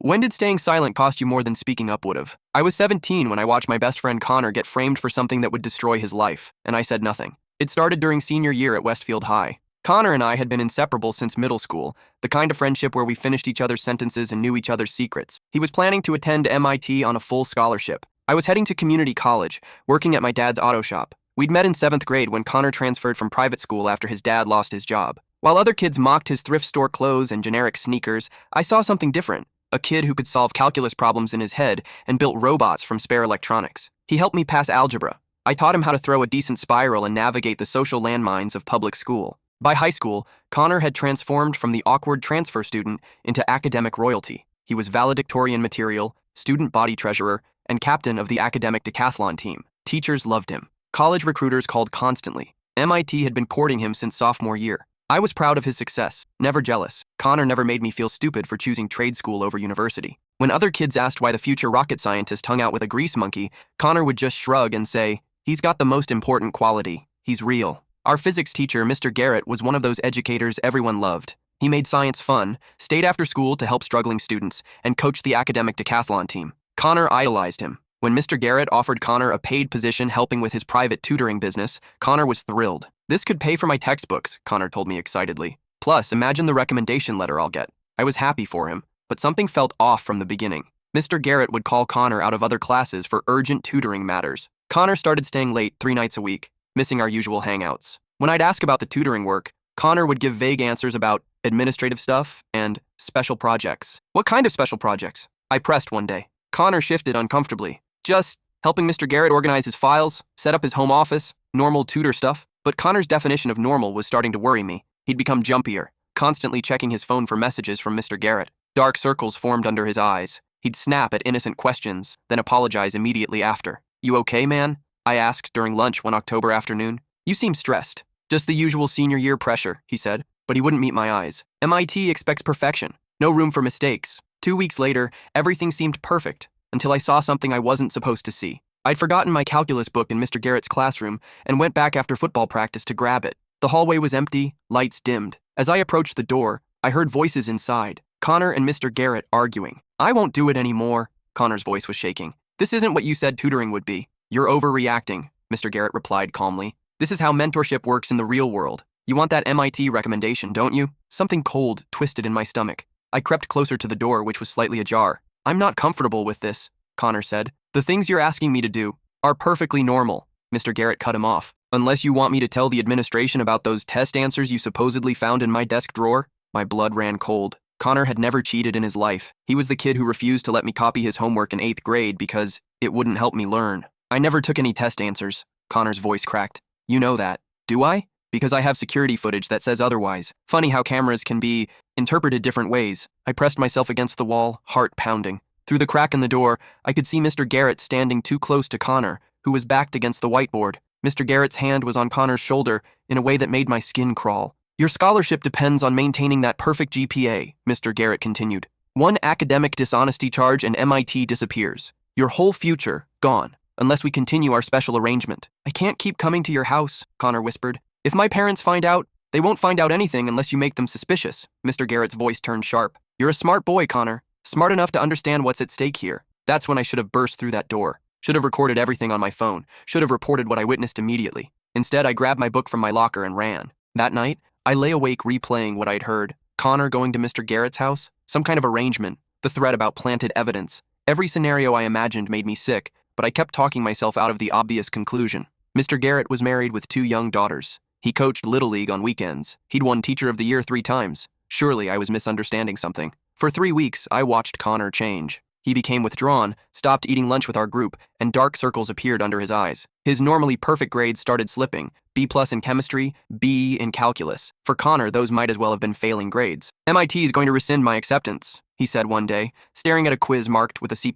When did staying silent cost you more than speaking up would have? I was 17 when I watched my best friend Connor get framed for something that would destroy his life, and I said nothing. It started during senior year at Westfield High. Connor and I had been inseparable since middle school, the kind of friendship where we finished each other's sentences and knew each other's secrets. He was planning to attend MIT on a full scholarship. I was heading to community college, working at my dad's auto shop. We'd met in 7th grade when Connor transferred from private school after his dad lost his job. While other kids mocked his thrift store clothes and generic sneakers, I saw something different. A kid who could solve calculus problems in his head and built robots from spare electronics. He helped me pass algebra. I taught him how to throw a decent spiral and navigate the social landmines of public school. By high school, Connor had transformed from the awkward transfer student into academic royalty. He was valedictorian material, student body treasurer, and captain of the academic decathlon team. Teachers loved him. College recruiters called constantly. MIT had been courting him since sophomore year. I was proud of his success, never jealous. Connor never made me feel stupid for choosing trade school over university. When other kids asked why the future rocket scientist hung out with a grease monkey, Connor would just shrug and say, "He's got the most important quality. He's real." Our physics teacher, Mr. Garrett, was one of those educators everyone loved. He made science fun, stayed after school to help struggling students, and coached the academic decathlon team. Connor idolized him. When Mr. Garrett offered Connor a paid position helping with his private tutoring business, Connor was thrilled. "This could pay for my textbooks," Connor told me excitedly. "Plus, imagine the recommendation letter I'll get." I was happy for him, but something felt off from the beginning. Mr. Garrett would call Connor out of other classes for urgent tutoring matters. Connor started staying late 3 nights a week, missing our usual hangouts. When I'd ask about the tutoring work, Connor would give vague answers about administrative stuff and special projects. "What kind of special projects?" I pressed one day. Connor shifted uncomfortably. "Just helping Mr. Garrett organize his files, set up his home office, normal tutor stuff." But Connor's definition of normal was starting to worry me. He'd become jumpier, constantly checking his phone for messages from Mr. Garrett. Dark circles formed under his eyes. He'd snap at innocent questions, then apologize immediately after. "You okay, man?" I asked during lunch one October afternoon. "You seem stressed." "Just the usual senior year pressure," he said, but he wouldn't meet my eyes. MIT expects perfection, no room for mistakes. 2 weeks later, everything seemed perfect, until I saw something I wasn't supposed to see. I'd forgotten my calculus book in Mr. Garrett's classroom and went back after football practice to grab it. The hallway was empty, lights dimmed. As I approached the door, I heard voices inside, Connor and Mr. Garrett arguing. "I won't do it anymore," Connor's voice was shaking. "This isn't what you said tutoring would be." "You're overreacting," Mr. Garrett replied calmly. "This is how mentorship works in the real world. You want that MIT recommendation, don't you?" Something cold twisted in my stomach. I crept closer to the door, which was slightly ajar. "I'm not comfortable with this," Connor said. "The things you're asking me to do are perfectly normal." Mr. Garrett cut him off. "Unless you want me to tell the administration about those test answers you supposedly found in my desk drawer?" My blood ran cold. Connor had never cheated in his life. He was the kid who refused to let me copy his homework in 8th grade because it wouldn't help me learn. "I never took any test answers," Connor's voice cracked. "You know that." "Do I?" "Because I have security footage that says otherwise." Funny how cameras can be interpreted different ways. I pressed myself against the wall, heart pounding. Through the crack in the door, I could see Mr. Garrett standing too close to Connor, who was backed against the whiteboard. Mr. Garrett's hand was on Connor's shoulder in a way that made my skin crawl. "Your scholarship depends on maintaining that perfect GPA," Mr. Garrett continued. "One academic dishonesty charge and MIT disappears. Your whole future, gone, unless we continue our special arrangement." "I can't keep coming to your house," Connor whispered. "If my parents find out, they won't find out anything unless you make them suspicious." Mr. Garrett's voice turned sharp. "You're a smart boy, Connor. Smart enough to understand what's at stake here." That's when I should have burst through that door. Should have recorded everything on my phone. Should have reported what I witnessed immediately. Instead, I grabbed my book from my locker and ran. That night, I lay awake replaying what I'd heard. Connor going to Mr. Garrett's house, some kind of arrangement, the threat about planted evidence. Every scenario I imagined made me sick, but I kept talking myself out of the obvious conclusion. Mr. Garrett was married with 2 young daughters. He coached Little League on weekends. He'd won Teacher of the Year 3 times. Surely I was misunderstanding something. For 3 weeks, I watched Connor change. He became withdrawn, stopped eating lunch with our group, and dark circles appeared under his eyes. His normally perfect grades started slipping. B+ in chemistry, B in calculus. For Connor, those might as well have been failing grades. "MIT is going to rescind my acceptance," he said one day, staring at a quiz marked with a C+.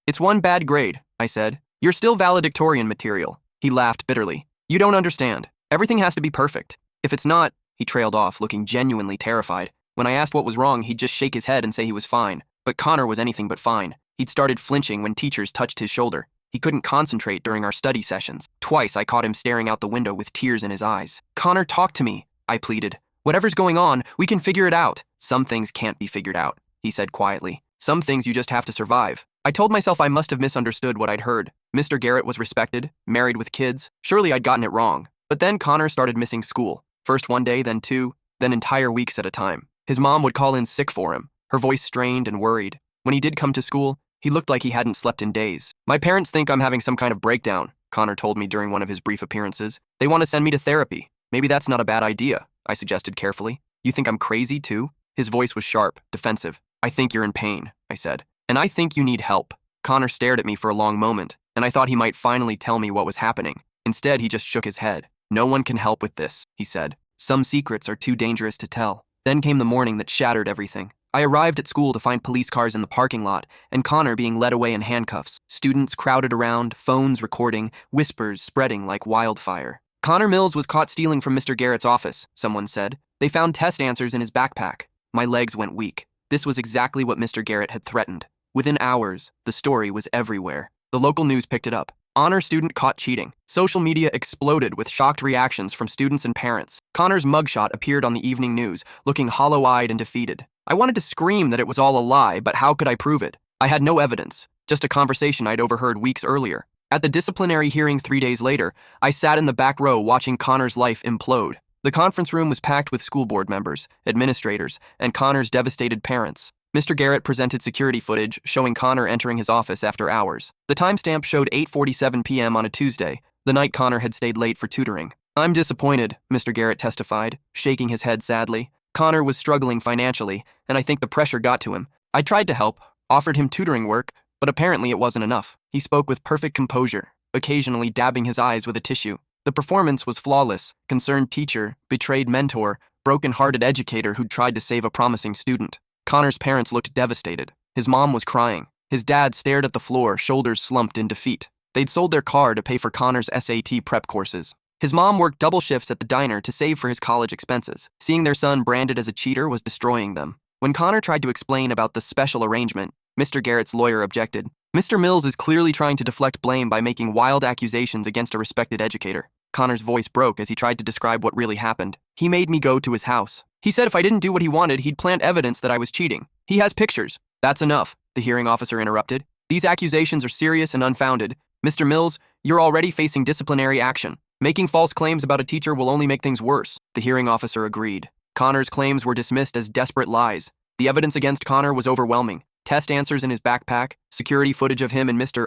"It's one bad grade," I said. "You're still valedictorian material." He laughed bitterly. "You don't understand. Everything has to be perfect. If it's not," he trailed off, looking genuinely terrified. When I asked what was wrong, he'd just shake his head and say he was fine. But Connor was anything but fine. He'd started flinching when teachers touched his shoulder. He couldn't concentrate during our study sessions. Twice I caught him staring out the window with tears in his eyes. "Connor, talk to me," I pleaded. "Whatever's going on, we can figure it out." "Some things can't be figured out," he said quietly. Some things you just have to survive. I told myself I must have misunderstood what I'd heard. Mr. Garrett was respected, married with kids. Surely I'd gotten it wrong. But then Connor started missing school. First one day, then two, then entire weeks at a time. His mom would call in sick for him, her voice strained and worried. When he did come to school, he looked like he hadn't slept in days. My parents think I'm having some kind of breakdown, Connor told me during one of his brief appearances. They want to send me to therapy. Maybe that's not a bad idea, I suggested carefully. You think I'm crazy, too? His voice was sharp, defensive. I think you're in pain, I said. And I think you need help. Connor stared at me for a long moment, and I thought he might finally tell me what was happening. Instead, he just shook his head. No one can help with this, he said. Some secrets are too dangerous to tell. Then came the morning that shattered everything. I arrived at school to find police cars in the parking lot, and Connor being led away in handcuffs. Students crowded around, phones recording, whispers spreading like wildfire. Connor Mills was caught stealing from Mr. Garrett's office, someone said. They found test answers in his backpack. My legs went weak. This was exactly what Mr. Garrett had threatened. Within hours, the story was everywhere. The local news picked it up. Honor student caught cheating. Social media exploded with shocked reactions from students and parents. Connor's mugshot appeared on the evening news, looking hollow-eyed and defeated. I wanted to scream that it was all a lie, but how could I prove it? I had no evidence, just a conversation I'd overheard weeks earlier. At the disciplinary hearing 3 days later, I sat in the back row watching Connor's life implode. The conference room was packed with school board members, administrators, and Connor's devastated parents. Mr. Garrett presented security footage showing Connor entering his office after hours. The timestamp showed 8:47 p.m. on a Tuesday, the night Connor had stayed late for tutoring. I'm disappointed, Mr. Garrett testified, shaking his head sadly. Connor was struggling financially, and I think the pressure got to him. I tried to help, offered him tutoring work, but apparently it wasn't enough. He spoke with perfect composure, occasionally dabbing his eyes with a tissue. The performance was flawless. Concerned teacher, betrayed mentor, broken-hearted educator who'd tried to save a promising student. Connor's parents looked devastated. His mom was crying. His dad stared at the floor, shoulders slumped in defeat. They'd sold their car to pay for Connor's SAT prep courses. His mom worked double shifts at the diner to save for his college expenses. Seeing their son branded as a cheater was destroying them. When Connor tried to explain about the special arrangement, Mr. Garrett's lawyer objected. Mr. Mills is clearly trying to deflect blame by making wild accusations against a respected educator. Connor's voice broke as he tried to describe what really happened. He made me go to his house. He said if I didn't do what he wanted, he'd plant evidence that I was cheating. He has pictures. That's enough, the hearing officer interrupted. These accusations are serious and unfounded. Mr. Mills, you're already facing disciplinary action. Making false claims about a teacher will only make things worse. The hearing officer agreed. Connor's claims were dismissed as desperate lies. The evidence against Connor was overwhelming. Test answers in his backpack, security footage of him in Mr.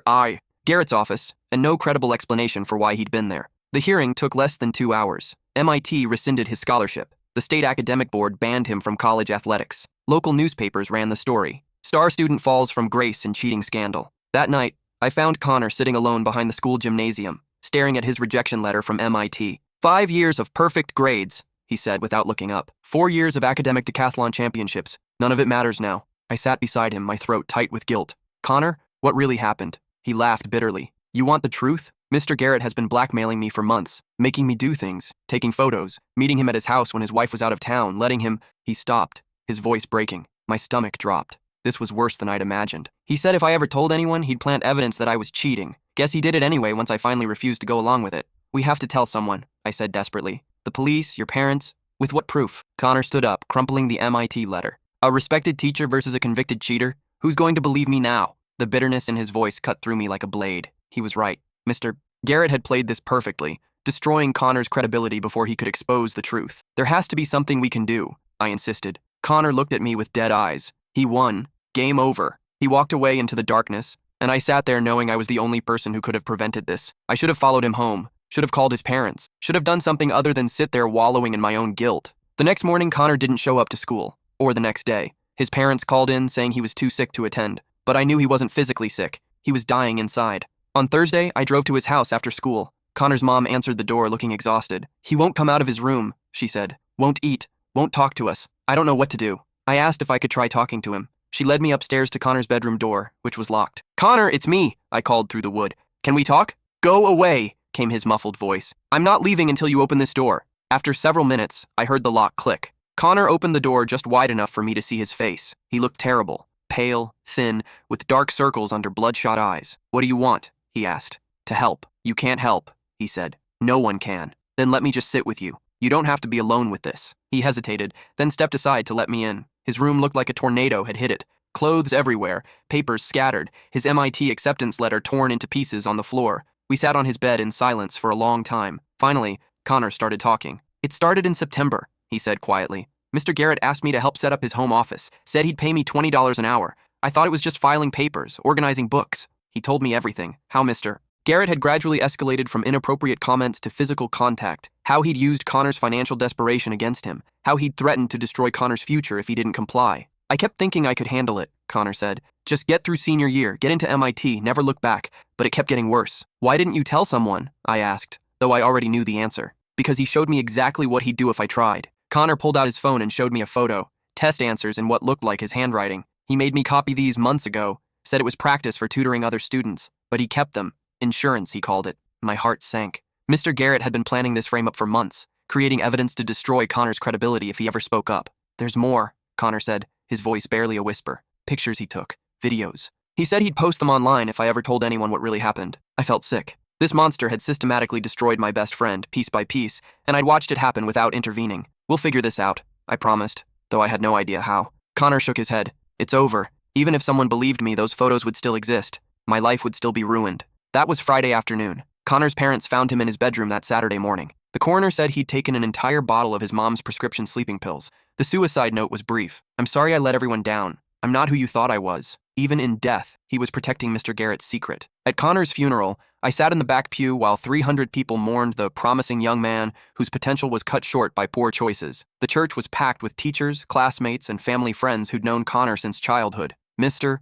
Garrett's office, and no credible explanation for why he'd been there. The hearing took less than 2 hours. MIT rescinded his scholarship. The state academic board banned him from college athletics. Local newspapers ran the story. Star student falls from grace in cheating scandal. That night, I found Connor sitting alone behind the school gymnasium, staring at his rejection letter from MIT. 5 years of perfect grades, he said without looking up. 4 years of academic decathlon championships. None of it matters now. I sat beside him, my throat tight with guilt. Connor, what really happened? He laughed bitterly. You want the truth? Mr. Garrett has been blackmailing me for months, making me do things, taking photos, meeting him at his house when his wife was out of town, letting him... He stopped, his voice breaking. My stomach dropped. This was worse than I'd imagined. He said if I ever told anyone, he'd plant evidence that I was cheating. Guess he did it anyway once I finally refused to go along with it. We have to tell someone, I said desperately. The police, your parents. With what proof? Connor stood up, crumpling the MIT letter. A respected teacher versus a convicted cheater? Who's going to believe me now? The bitterness in his voice cut through me like a blade. He was right. Mr. Garrett had played this perfectly, destroying Connor's credibility before he could expose the truth. There has to be something we can do, I insisted. Connor looked at me with dead eyes. He won. Game over. He walked away into the darkness, and I sat there knowing I was the only person who could have prevented this. I should have followed him home, should have called his parents, should have done something other than sit there wallowing in my own guilt. The next morning, Connor didn't show up to school, or the next day. His parents called in saying he was too sick to attend, but I knew he wasn't physically sick. He was dying inside. On Thursday, I drove to his house after school. Connor's mom answered the door looking exhausted. He won't come out of his room, she said. Won't eat, won't talk to us. I don't know what to do. I asked if I could try talking to him. She led me upstairs to Connor's bedroom door, which was locked. Connor, it's me, I called through the wood. Can we talk? Go away, came his muffled voice. I'm not leaving until you open this door. After several minutes, I heard the lock click. Connor opened the door just wide enough for me to see his face. He looked terrible, pale, thin, with dark circles under bloodshot eyes. What do you want? He asked. To help. You can't help, he said. No one can. Then let me just sit with you. You don't have to be alone with this. He hesitated, then stepped aside to let me in. His room looked like a tornado had hit it. Clothes everywhere, papers scattered, his MIT acceptance letter torn into pieces on the floor. We sat on his bed in silence for a long time. Finally, Connor started talking. "It started in September," he said quietly. "Mr. Garrett asked me to help set up his home office, said he'd pay me $20 an hour. I thought it was just filing papers, organizing books. He told me everything. How Mr. Garrett had gradually escalated from inappropriate comments to physical contact, how he'd used Connor's financial desperation against him, how he'd threatened to destroy Connor's future if he didn't comply. I kept thinking I could handle it," Connor said. "Just get through senior year, get into MIT, never look back," but it kept getting worse. "Why didn't you tell someone?" I asked, though I already knew the answer. "Because he showed me exactly what he'd do if I tried." Connor pulled out his phone and showed me a photo, test answers in what looked like his handwriting. "He made me copy these months ago, said it was practice for tutoring other students, but he kept them. Insurance, he called it." My heart sank. Mr. Garrett had been planning this frame-up for months, creating evidence to destroy Connor's credibility if he ever spoke up. "There's more," Connor said, his voice barely a whisper. "Pictures he took, videos. He said he'd post them online if I ever told anyone what really happened." I felt sick. This monster had systematically destroyed my best friend, piece by piece, and I'd watched it happen without intervening. "We'll figure this out," I promised, though I had no idea how. Connor shook his head. "It's over. Even if someone believed me, those photos would still exist. My life would still be ruined." That was Friday afternoon. Connor's parents found him in his bedroom that Saturday morning. The coroner said he'd taken an entire bottle of his mom's prescription sleeping pills. The suicide note was brief. "I'm sorry I let everyone down. I'm not who you thought I was." Even in death, he was protecting Mr. Garrett's secret. At Connor's funeral, I sat in the back pew while 300 people mourned the promising young man whose potential was cut short by poor choices. The church was packed with teachers, classmates, and family friends who'd known Connor since childhood. Mr.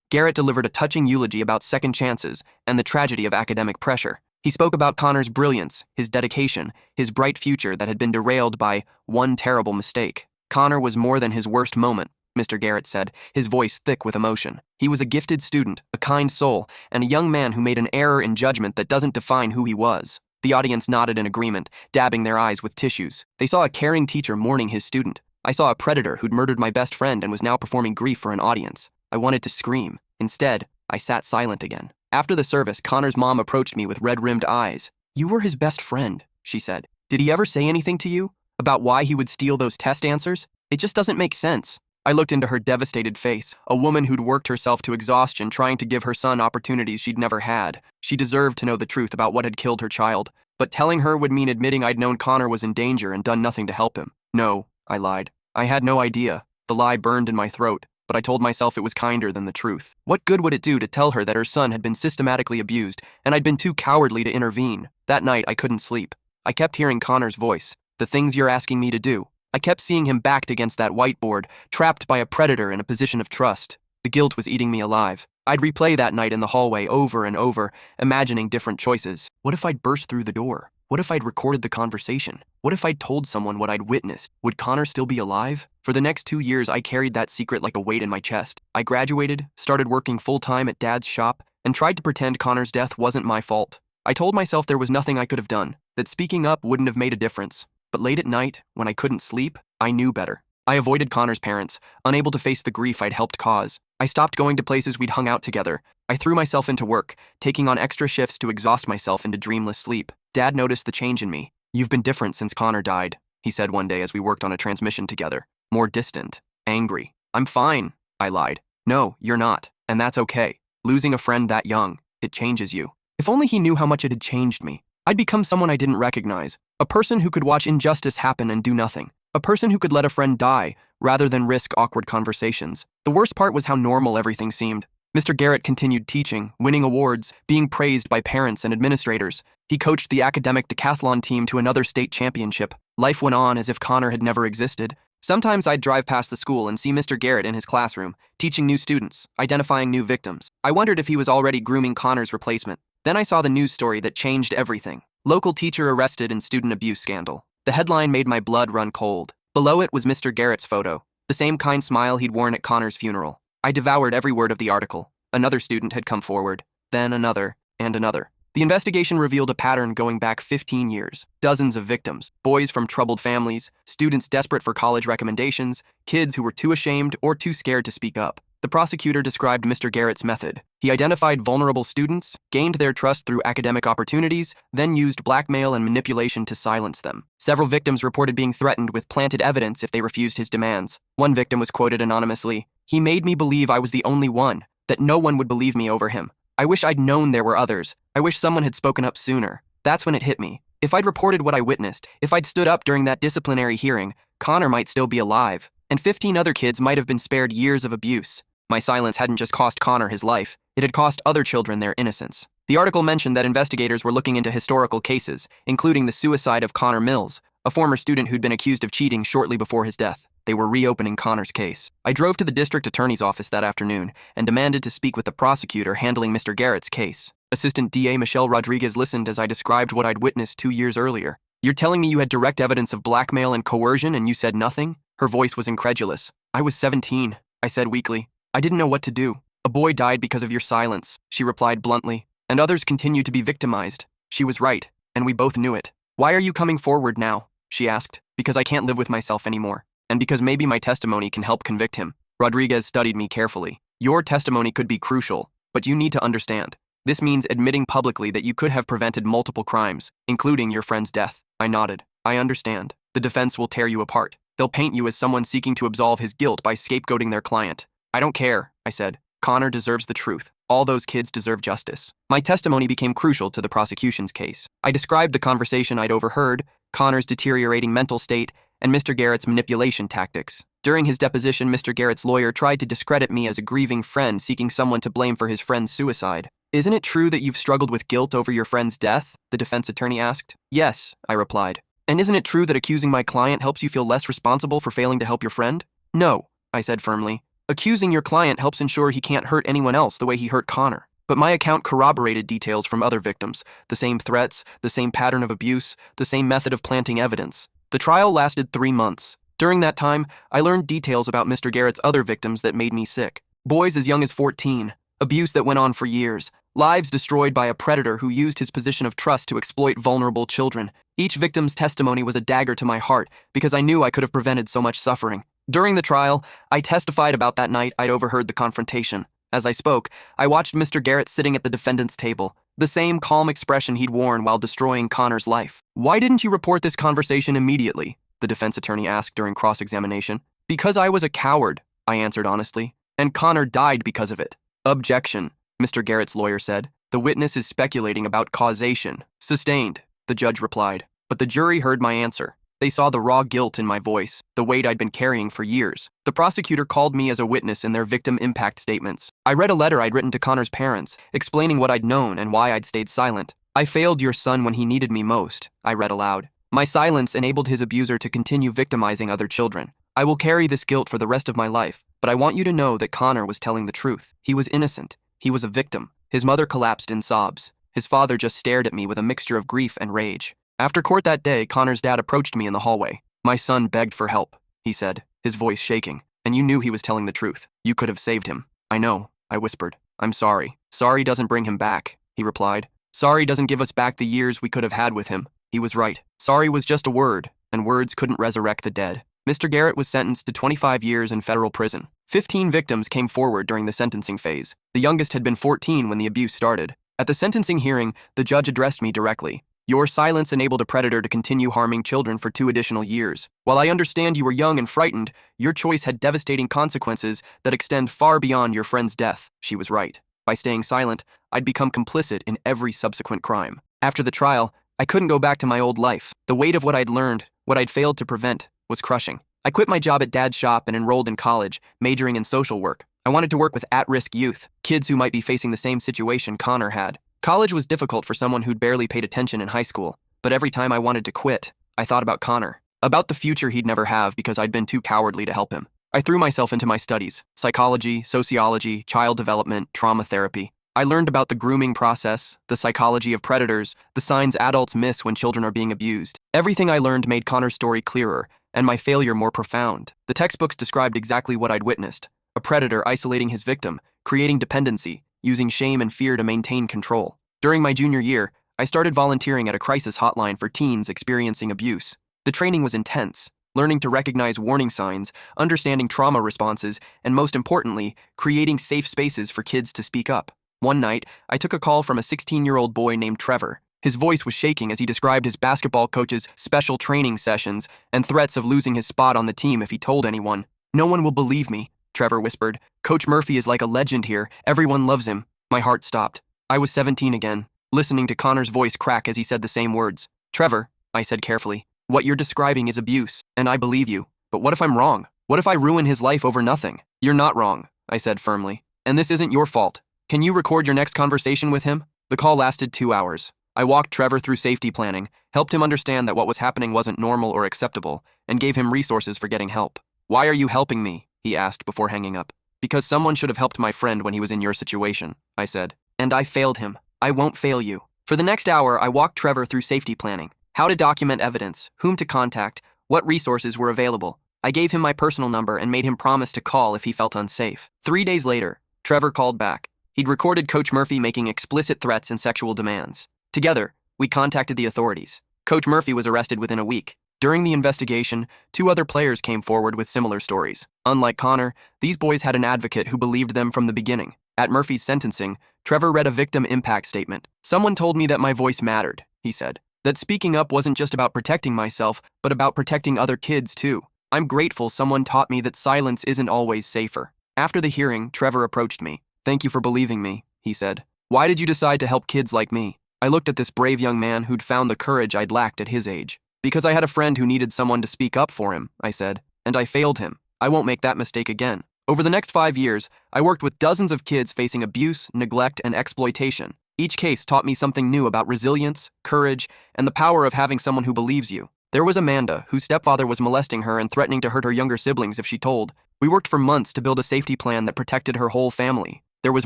Garrett delivered a touching eulogy about second chances and the tragedy of academic pressure. He spoke about Connor's brilliance, his dedication, his bright future that had been derailed by one terrible mistake. "Connor was more than his worst moment," Mr. Garrett said, his voice thick with emotion. "He was a gifted student, a kind soul, and a young man who made an error in judgment that doesn't define who he was." The audience nodded in agreement, dabbing their eyes with tissues. They saw a caring teacher mourning his student. I saw a predator who'd murdered my best friend and was now performing grief for an audience. I wanted to scream. Instead, I sat silent again. After the service, Connor's mom approached me with red-rimmed eyes. "You were his best friend," she said. "Did he ever say anything to you? About why he would steal those test answers? It just doesn't make sense." I looked into her devastated face, a woman who'd worked herself to exhaustion trying to give her son opportunities she'd never had. She deserved to know the truth about what had killed her child, but telling her would mean admitting I'd known Connor was in danger and done nothing to help him. "No," I lied. "I had no idea." The lie burned in my throat, but I told myself it was kinder than the truth. What good would it do to tell her that her son had been systematically abused and I'd been too cowardly to intervene? That night, I couldn't sleep. I kept hearing Connor's voice. "The things you're asking me to do." I kept seeing him backed against that whiteboard, trapped by a predator in a position of trust. The guilt was eating me alive. I'd replay that night in the hallway over and over, imagining different choices. What if I'd burst through the door? What if I'd recorded the conversation? What if I'd told someone what I'd witnessed? Would Connor still be alive? For the next 2 years, I carried that secret like a weight in my chest. I graduated, started working full-time at Dad's shop, and tried to pretend Connor's death wasn't my fault. I told myself there was nothing I could have done, that speaking up wouldn't have made a difference. But late at night, when I couldn't sleep, I knew better. I avoided Connor's parents, unable to face the grief I'd helped cause. I stopped going to places we'd hung out together. I threw myself into work, taking on extra shifts to exhaust myself into dreamless sleep. Dad noticed the change in me. "You've been different since Connor died," he said one day as we worked on a transmission together. "More distant, angry." "I'm fine," I lied. "No, you're not, and that's okay. Losing a friend that young, it changes you." If only he knew how much it had changed me. I'd become someone I didn't recognize, a person who could watch injustice happen and do nothing, a person who could let a friend die rather than risk awkward conversations. The worst part was how normal everything seemed. Mr. Garrett continued teaching, winning awards, being praised by parents and administrators. He coached the academic decathlon team to another state championship. Life went on as if Connor had never existed. Sometimes I'd drive past the school and see Mr. Garrett in his classroom, teaching new students, identifying new victims. I wondered if he was already grooming Connor's replacement. Then I saw the news story that changed everything. Local teacher arrested in student abuse scandal. The headline made my blood run cold. Below it was Mr. Garrett's photo, the same kind smile he'd worn at Connor's funeral. I devoured every word of the article. Another student had come forward, then another, and another. The investigation revealed a pattern going back 15 years. Dozens of victims, boys from troubled families, students desperate for college recommendations, kids who were too ashamed or too scared to speak up. The prosecutor described Mr. Garrett's method. He identified vulnerable students, gained their trust through academic opportunities, then used blackmail and manipulation to silence them. Several victims reported being threatened with planted evidence if they refused his demands. One victim was quoted anonymously. He made me believe I was the only one, that no one would believe me over him. I wish I'd known there were others. I wish someone had spoken up sooner. That's when it hit me. If I'd reported what I witnessed, if I'd stood up during that disciplinary hearing, Connor might still be alive, and 15 other kids might have been spared years of abuse. My silence hadn't just cost Connor his life, it had cost other children their innocence. The article mentioned that investigators were looking into historical cases, including the suicide of Connor Mills, a former student who'd been accused of cheating shortly before his death. They were reopening Connor's case. I drove to the district attorney's office that afternoon and demanded to speak with the prosecutor handling Mr. Garrett's case. Assistant DA Michelle Rodriguez listened as I described what I'd witnessed 2 years earlier. "You're telling me you had direct evidence of blackmail and coercion and you said nothing?" Her voice was incredulous. "I was 17, I said weakly. "I didn't know what to do." "A boy died because of your silence," she replied bluntly, "and others continue to be victimized." She was right, and we both knew it. "Why are you coming forward now?" she asked. "Because I can't live with myself anymore, and because maybe my testimony can help convict him." Rodriguez studied me carefully. "Your testimony could be crucial, but you need to understand. This means admitting publicly that you could have prevented multiple crimes, including your friend's death." I nodded. "I understand. The defense will tear you apart. They'll paint you as someone seeking to absolve his guilt by scapegoating their client." "I don't care," I said. "Connor deserves the truth. All those kids deserve justice." My testimony became crucial to the prosecution's case. I described the conversation I'd overheard, Connor's deteriorating mental state, and Mr. Garrett's manipulation tactics. During his deposition, Mr. Garrett's lawyer tried to discredit me as a grieving friend seeking someone to blame for his friend's suicide. "Isn't it true that you've struggled with guilt over your friend's death?" the defense attorney asked. "Yes," I replied. "And isn't it true that accusing my client helps you feel less responsible for failing to help your friend?" "No," I said firmly. "Accusing your client helps ensure he can't hurt anyone else the way he hurt Connor." But my account corroborated details from other victims, the same threats, the same pattern of abuse, the same method of planting evidence. The trial lasted 3 months. During that time, I learned details about Mr. Garrett's other victims that made me sick. Boys as young as 14, abuse that went on for years, lives destroyed by a predator who used his position of trust to exploit vulnerable children. Each victim's testimony was a dagger to my heart because I knew I could have prevented so much suffering. During the trial, I testified about that night I'd overheard the confrontation. As I spoke, I watched Mr. Garrett sitting at the defendant's table, the same calm expression he'd worn while destroying Connor's life. "Why didn't you report this conversation immediately?" the defense attorney asked during cross-examination. "Because I was a coward," I answered honestly, "and Connor died because of it." "Objection," Mr. Garrett's lawyer said. "The witness is speculating about causation." "Sustained," the judge replied. But the jury heard my answer. They saw the raw guilt in my voice, the weight I'd been carrying for years. The prosecutor called me as a witness in their victim impact statements. I read a letter I'd written to Connor's parents, explaining what I'd known and why I'd stayed silent. "I failed your son when he needed me most," I read aloud. "My silence enabled his abuser to continue victimizing other children. I will carry this guilt for the rest of my life, but I want you to know that Connor was telling the truth. He was innocent. He was a victim." His mother collapsed in sobs. His father just stared at me with a mixture of grief and rage. After court that day, Connor's dad approached me in the hallway. "My son begged for help," he said, his voice shaking. "And you knew he was telling the truth. You could have saved him." "I know," I whispered. "I'm sorry." "Sorry doesn't bring him back," he replied. "Sorry doesn't give us back the years we could have had with him." He was right. Sorry was just a word, and words couldn't resurrect the dead. Mr. Garrett was sentenced to 25 years in federal prison. 15 victims came forward during the sentencing phase. The youngest had been 14 when the abuse started. At the sentencing hearing, the judge addressed me directly. "Your silence enabled a predator to continue harming children for 2 additional years. While I understand you were young and frightened, your choice had devastating consequences that extend far beyond your friend's death." She was right. By staying silent, I'd become complicit in every subsequent crime. After the trial, I couldn't go back to my old life. The weight of what I'd learned, what I'd failed to prevent, was crushing. I quit my job at Dad's shop and enrolled in college, majoring in social work. I wanted to work with at-risk youth, kids who might be facing the same situation Connor had. College was difficult for someone who'd barely paid attention in high school, but every time I wanted to quit, I thought about Connor, about the future he'd never have because I'd been too cowardly to help him. I threw myself into my studies: psychology, sociology, child development, trauma therapy. I learned about the grooming process, the psychology of predators, the signs adults miss when children are being abused. Everything I learned made Connor's story clearer, and my failure more profound. The textbooks described exactly what I'd witnessed: a predator isolating his victim, creating dependency, using shame and fear to maintain control. During my junior year, I started volunteering at a crisis hotline for teens experiencing abuse. The training was intense, learning to recognize warning signs, understanding trauma responses, and most importantly, creating safe spaces for kids to speak up. One night, I took a call from a 16-year-old boy named Trevor. His voice was shaking as he described his basketball coach's special training sessions and threats of losing his spot on the team if he told anyone. "No one will believe me," Trevor whispered. Coach Murphy is like a legend here. Everyone loves him. My heart stopped. I was 17 again, listening to Connor's voice crack as he said the same words. Trevor, I said carefully, what you're describing is abuse, and I believe you. But what if I'm wrong? What if I ruin his life over nothing? You're not wrong, I said firmly. And this isn't your fault. Can you record your next conversation with him? The call lasted 2 hours. I walked Trevor through safety planning, helped him understand that what was happening wasn't normal or acceptable, and gave him resources for getting help. Why are you helping me? He asked before hanging up. Because someone should have helped my friend when he was in your situation, I said. And I failed him. I won't fail you. For the next hour, I walked Trevor through safety planning, how to document evidence, whom to contact, what resources were available. I gave him my personal number and made him promise to call if he felt unsafe. 3 days later, Trevor called back. He'd recorded Coach Murphy making explicit threats and sexual demands. Together, we contacted the authorities. Coach Murphy was arrested within a week. During the investigation, 2 other players came forward with similar stories. Unlike Connor, these boys had an advocate who believed them from the beginning. At Murphy's sentencing, Trevor read a victim impact statement. Someone told me that my voice mattered, he said. That speaking up wasn't just about protecting myself, but about protecting other kids too. I'm grateful someone taught me that silence isn't always safer. After the hearing, Trevor approached me. Thank you for believing me, he said. Why did you decide to help kids like me? I looked at this brave young man who'd found the courage I'd lacked at his age. Because I had a friend who needed someone to speak up for him, I said, and I failed him. I won't make that mistake again. Over the next 5 years, I worked with dozens of kids facing abuse, neglect, and exploitation. Each case taught me something new about resilience, courage, and the power of having someone who believes you. There was Amanda, whose stepfather was molesting her and threatening to hurt her younger siblings if she told. We worked for months to build a safety plan that protected her whole family. There was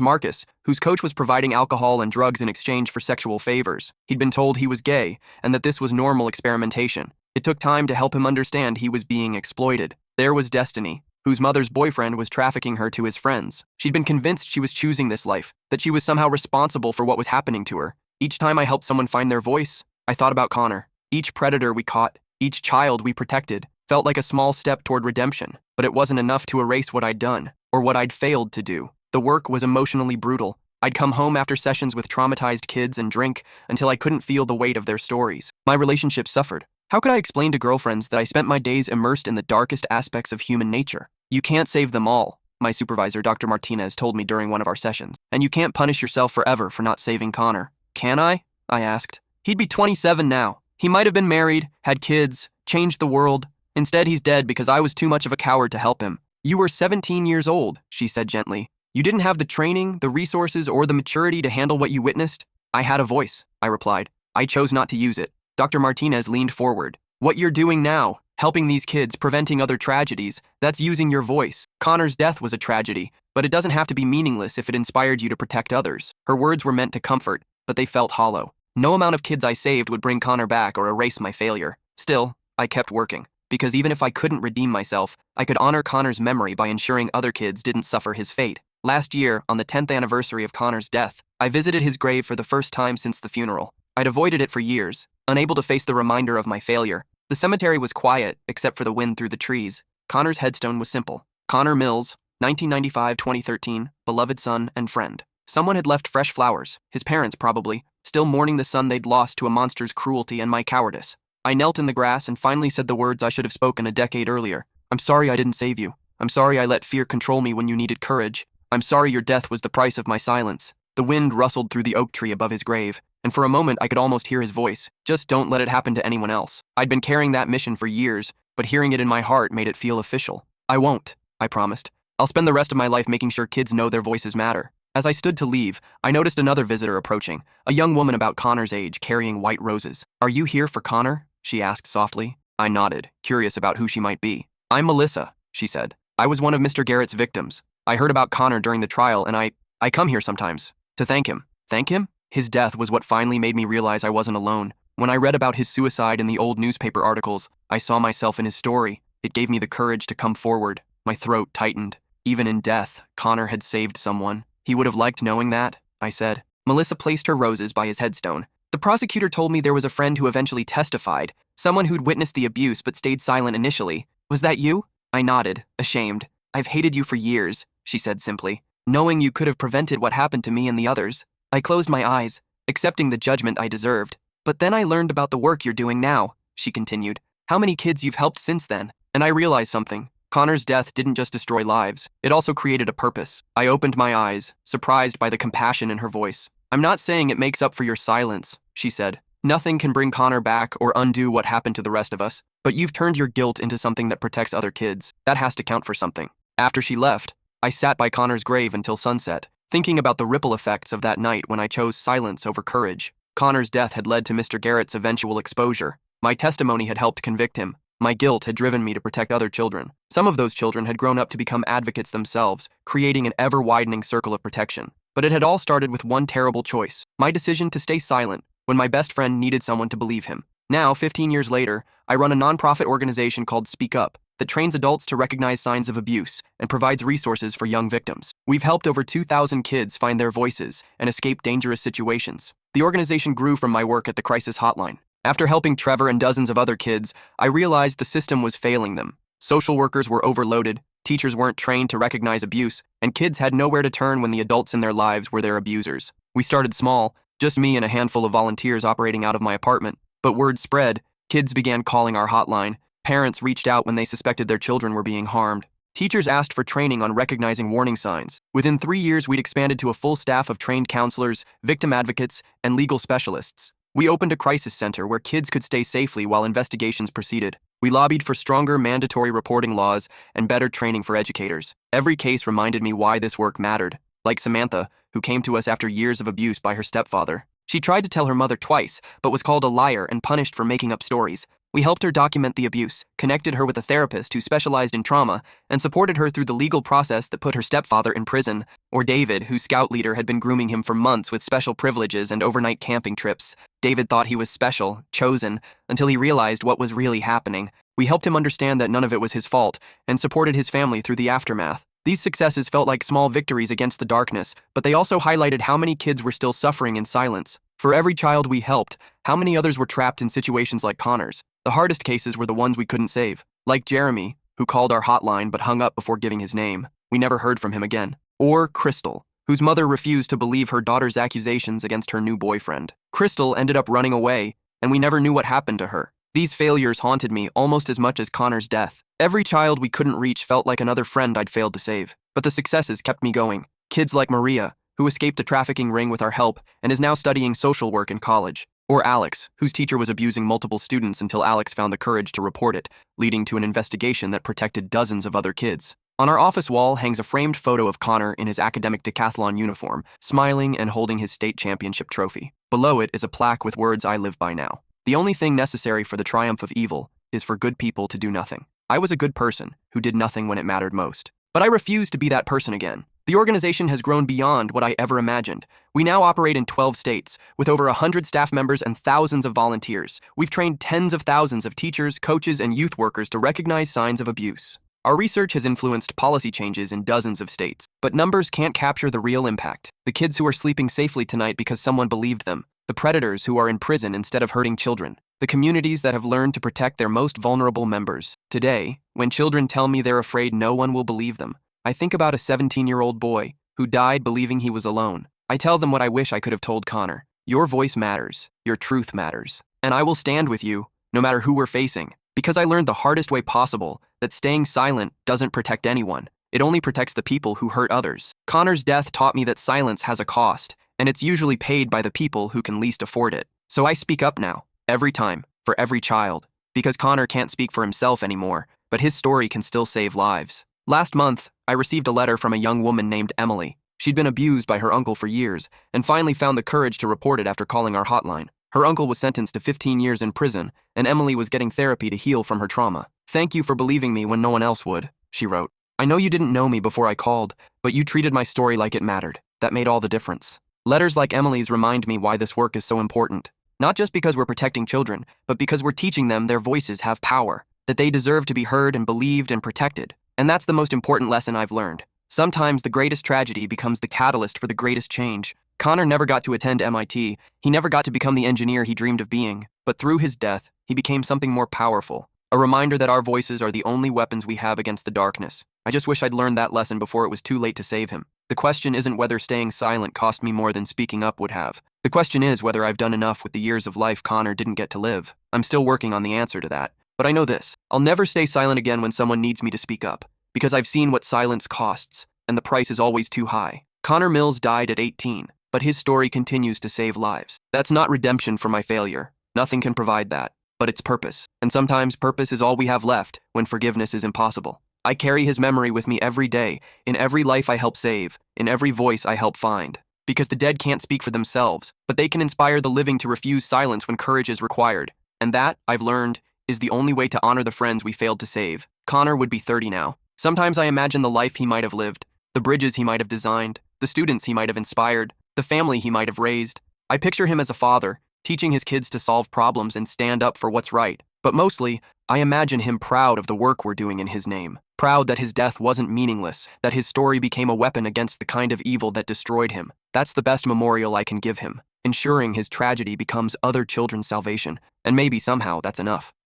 Marcus, whose coach was providing alcohol and drugs in exchange for sexual favors. He'd been told he was gay and that this was normal experimentation. It took time to help him understand he was being exploited. There was Destiny, whose mother's boyfriend was trafficking her to his friends. She'd been convinced she was choosing this life, that she was somehow responsible for what was happening to her. Each time I helped someone find their voice, I thought about Connor. Each predator we caught, each child we protected, felt like a small step toward redemption, but it wasn't enough to erase what I'd done, or what I'd failed to do. The work was emotionally brutal. I'd come home after sessions with traumatized kids and drink until I couldn't feel the weight of their stories. My relationship suffered. How could I explain to girlfriends that I spent my days immersed in the darkest aspects of human nature? You can't save them all, my supervisor, Dr. Martinez, told me during one of our sessions. And you can't punish yourself forever for not saving Connor. Can I? I asked. He'd be 27 now. He might have been married, had kids, changed the world. Instead, he's dead because I was too much of a coward to help him. You were 17 years old, she said gently. You didn't have the training, the resources, or the maturity to handle what you witnessed? I had a voice, I replied. I chose not to use it. Dr. Martinez leaned forward. What you're doing now, helping these kids, preventing other tragedies, that's using your voice. Connor's death was a tragedy, but it doesn't have to be meaningless if it inspired you to protect others. Her words were meant to comfort, but they felt hollow. No amount of kids I saved would bring Connor back or erase my failure. Still, I kept working, because even if I couldn't redeem myself, I could honor Connor's memory by ensuring other kids didn't suffer his fate. Last year, on the 10th anniversary of Connor's death, I visited his grave for the first time since the funeral. I'd avoided it for years, unable to face the reminder of my failure. The cemetery was quiet, except for the wind through the trees. Connor's headstone was simple. Connor Mills, 1995-2013, beloved son and friend. Someone had left fresh flowers, his parents probably, still mourning the son they'd lost to a monster's cruelty and my cowardice. I knelt in the grass and finally said the words I should have spoken a decade earlier. I'm sorry I didn't save you. I'm sorry I let fear control me when you needed courage. I'm sorry your death was the price of my silence. The wind rustled through the oak tree above his grave, and for a moment I could almost hear his voice. Just don't let it happen to anyone else. I'd been carrying that mission for years, but hearing it in my heart made it feel official. I won't, I promised. I'll spend the rest of my life making sure kids know their voices matter. As I stood to leave, I noticed another visitor approaching, a young woman about Connor's age carrying white roses. Are you here for Connor? She asked softly. I nodded, curious about who she might be. I'm Melissa, she said. I was one of Mr. Garrett's victims. I heard about Connor during the trial, and I come here sometimes to thank him. Thank him? His death was what finally made me realize I wasn't alone. When I read about his suicide in the old newspaper articles, I saw myself in his story. It gave me the courage to come forward. My throat tightened. Even in death, Connor had saved someone. He would have liked knowing that, I said. Melissa placed her roses by his headstone. The prosecutor told me there was a friend who eventually testified, someone who'd witnessed the abuse but stayed silent initially. Was that you? I nodded, ashamed. I've hated you for years, she said simply, knowing you could have prevented what happened to me and the others. I closed my eyes, accepting the judgment I deserved. But then I learned about the work you're doing now, she continued. How many kids you've helped since then? And I realized something. Connor's death didn't just destroy lives, it also created a purpose. I opened my eyes, surprised by the compassion in her voice. "I'm not saying it makes up for your silence," she said. "Nothing can bring Connor back or undo what happened to the rest of us, but you've turned your guilt into something that protects other kids. That has to count for something." After she left, I sat by Connor's grave until sunset, thinking about the ripple effects of that night when I chose silence over courage. Connor's death had led to Mr. Garrett's eventual exposure. My testimony had helped convict him. My guilt had driven me to protect other children. Some of those children had grown up to become advocates themselves, creating an ever-widening circle of protection. But it had all started with one terrible choice: my decision to stay silent when my best friend needed someone to believe him. Now, 15 years later, I run a nonprofit organization called Speak Up that trains adults to recognize signs of abuse and provides resources for young victims. We've helped over 2,000 kids find their voices and escape dangerous situations. The organization grew from my work at the crisis hotline. After helping Trevor and dozens of other kids, I realized the system was failing them. Social workers were overloaded, teachers weren't trained to recognize abuse, and kids had nowhere to turn when the adults in their lives were their abusers. We started small, just me and a handful of volunteers operating out of my apartment. But word spread, kids began calling our hotline, parents reached out when they suspected their children were being harmed. Teachers asked for training on recognizing warning signs. Within 3 years, we'd expanded to a full staff of trained counselors, victim advocates, and legal specialists. We opened a crisis center where kids could stay safely while investigations proceeded. We lobbied for stronger mandatory reporting laws and better training for educators. Every case reminded me why this work mattered. Like Samantha, who came to us after years of abuse by her stepfather. She tried to tell her mother twice, but was called a liar and punished for making up stories. We helped her document the abuse, connected her with a therapist who specialized in trauma, and supported her through the legal process that put her stepfather in prison. Or David, whose scout leader had been grooming him for months with special privileges and overnight camping trips. David thought he was special, chosen, until he realized what was really happening. We helped him understand that none of it was his fault, and supported his family through the aftermath. These successes felt like small victories against the darkness, but they also highlighted how many kids were still suffering in silence. For every child we helped, how many others were trapped in situations like Connor's? The hardest cases were the ones we couldn't save. Like Jeremy, who called our hotline but hung up before giving his name. We never heard from him again. Or Crystal, whose mother refused to believe her daughter's accusations against her new boyfriend. Crystal ended up running away, and we never knew what happened to her. These failures haunted me almost as much as Connor's death. Every child we couldn't reach felt like another friend I'd failed to save. But the successes kept me going. Kids like Maria, who escaped a trafficking ring with our help and is now studying social work in college. Or Alex, whose teacher was abusing multiple students until Alex found the courage to report it, leading to an investigation that protected dozens of other kids. On our office wall hangs a framed photo of Connor in his academic decathlon uniform, smiling and holding his state championship trophy. Below it is a plaque with words I live by now. The only thing necessary for the triumph of evil is for good people to do nothing. I was a good person who did nothing when it mattered most. But I refuse to be that person again. The organization has grown beyond what I ever imagined. We now operate in 12 states, with over 100 staff members and thousands of volunteers. We've trained tens of thousands of teachers, coaches, and youth workers to recognize signs of abuse. Our research has influenced policy changes in dozens of states, but numbers can't capture the real impact. The kids who are sleeping safely tonight because someone believed them. The predators who are in prison instead of hurting children. The communities that have learned to protect their most vulnerable members. Today, when children tell me they're afraid no one will believe them, I think about a 17-year-old boy who died believing he was alone. I tell them what I wish I could have told Connor. Your voice matters. Your truth matters. And I will stand with you, no matter who we're facing. Because I learned the hardest way possible that staying silent doesn't protect anyone. It only protects the people who hurt others. Connor's death taught me that silence has a cost, and it's usually paid by the people who can least afford it. So I speak up now, every time, for every child. Because Connor can't speak for himself anymore, but his story can still save lives. Last month, I received a letter from a young woman named Emily. She'd been abused by her uncle for years, and finally found the courage to report it after calling our hotline. Her uncle was sentenced to 15 years in prison, and Emily was getting therapy to heal from her trauma. "Thank you for believing me when no one else would," she wrote. "I know you didn't know me before I called, but you treated my story like it mattered. That made all the difference." Letters like Emily's remind me why this work is so important. Not just because we're protecting children, but because we're teaching them their voices have power, that they deserve to be heard and believed and protected. And that's the most important lesson I've learned. Sometimes the greatest tragedy becomes the catalyst for the greatest change. Connor never got to attend MIT. He never got to become the engineer he dreamed of being. But through his death, he became something more powerful. A reminder that our voices are the only weapons we have against the darkness. I just wish I'd learned that lesson before it was too late to save him. The question isn't whether staying silent cost me more than speaking up would have. The question is whether I've done enough with the years of life Connor didn't get to live. I'm still working on the answer to that. But I know this: I'll never stay silent again when someone needs me to speak up, because I've seen what silence costs, and the price is always too high. Connor Mills died at 18, but his story continues to save lives. That's not redemption for my failure. Nothing can provide that. But it's purpose. And sometimes purpose is all we have left when forgiveness is impossible. I carry his memory with me every day, in every life I help save, in every voice I help find. Because the dead can't speak for themselves, but they can inspire the living to refuse silence when courage is required. And that, I've learned, is the only way to honor the friends we failed to save. Connor would be 30 now. Sometimes I imagine the life he might have lived, the bridges he might have designed, the students he might have inspired, the family he might have raised. I picture him as a father, teaching his kids to solve problems and stand up for what's right. But mostly, I imagine him proud of the work we're doing in his name. Proud that his death wasn't meaningless, that his story became a weapon against the kind of evil that destroyed him. That's the best memorial I can give him, ensuring his tragedy becomes other children's salvation. And maybe somehow that's enough.